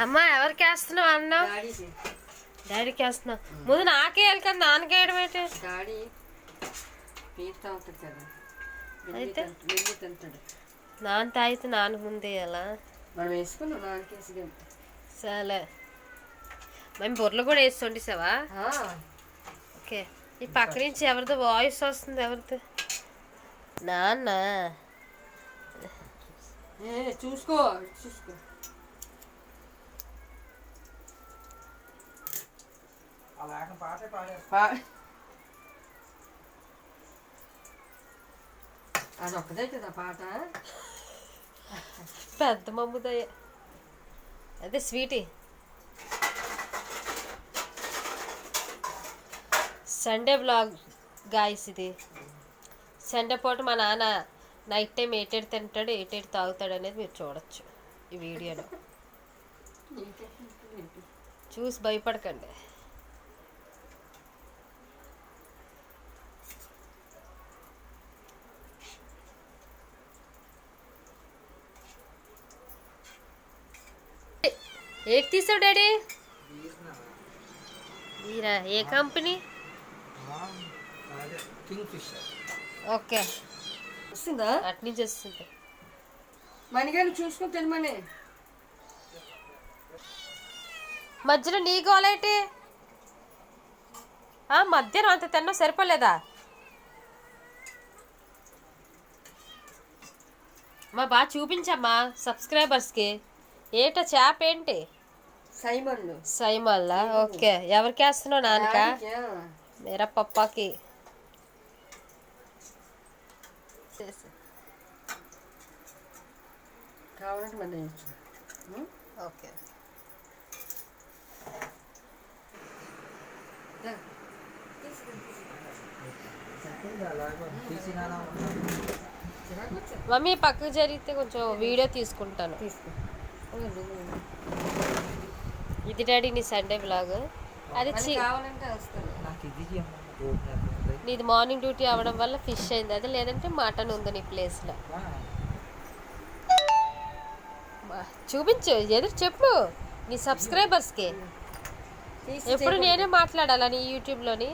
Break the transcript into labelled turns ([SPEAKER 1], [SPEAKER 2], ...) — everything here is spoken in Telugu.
[SPEAKER 1] అమ్మా ఎవరికి వేస్తున్నావు అన్నావు? డాడీకి వేస్తున్నావు. ముందు నాకే వెళ్ళి కదా నాన్నకి వేయడం ఏంటి?
[SPEAKER 2] డాడీ పీతా ఉంటుంది కదా,
[SPEAKER 1] అయితే
[SPEAKER 2] తింటాడు.
[SPEAKER 1] నాన్న తాగితే నాన్న ముందే ఎలా
[SPEAKER 2] మనం వేసుకున్నాం నాన్నకేసి.
[SPEAKER 1] సరే మేము బుర్రలు కూడా వేసి వండిసావా? ఓకే. ఈ పక్క నుంచి ఎవరిదో వాయిస్ వస్తుంది, ఎవరిది? నాన్న
[SPEAKER 2] చూసుకో చూసుకో. అది ఒక్కదే కదా పాట.
[SPEAKER 1] పెద్ద మమ్ముదయ్య అదే స్వీటీ. సండే బ్లాగ్ గాయస్ ఇది. సండే పూట మా నాన్న నైట్ టైం ఏటేడు తింటాడు, ఏటేడు తాగుతాడు అనేది మీరు చూడొచ్చు ఈ వీడియోలో. చూసి భయపడకండి. ఏది తీసావు డాడీ? ఈరా ఏ కంపెనీ? ఓకే
[SPEAKER 2] వస్తుందా?
[SPEAKER 1] అటు నుంచి వస్తుంది.
[SPEAKER 2] మనగాని చూసుకుని తినమని.
[SPEAKER 1] మధ్యలో నీ గోలేటి? మధ్యాహ్నం అంత తిన్నా సరిపోలేదా? మా బాగా చూపించమ్మా సబ్స్క్రైబర్స్కి. ఏట చేప ఏంటి?
[SPEAKER 2] సైమన్లు.
[SPEAKER 1] సైమల్లా? ఓకే. ఎవరికి వేస్తున్నావు? నాన్నక? మేరా పప్పాకి.
[SPEAKER 2] కావాలంటే మళ్ళీ
[SPEAKER 1] ఓకే. మమ్మీ పక్కకు జరిగితే కొంచెం వీడియో తీసుకుంటాను. ఇది డాడీ నీ సండే బ్లాగ్. అది నీది మార్నింగ్ డ్యూటీ అవ్వడం వల్ల ఫిష్ అయింది అది, లేదంటే మటన్ ఉంది నీ ప్లేస్లో. చూపించు, ఎదురు చెప్పు నీ సబ్స్క్రైబర్స్కి. ఎప్పుడు నేనే మాట్లాడాలా నీ యూట్యూబ్లోని?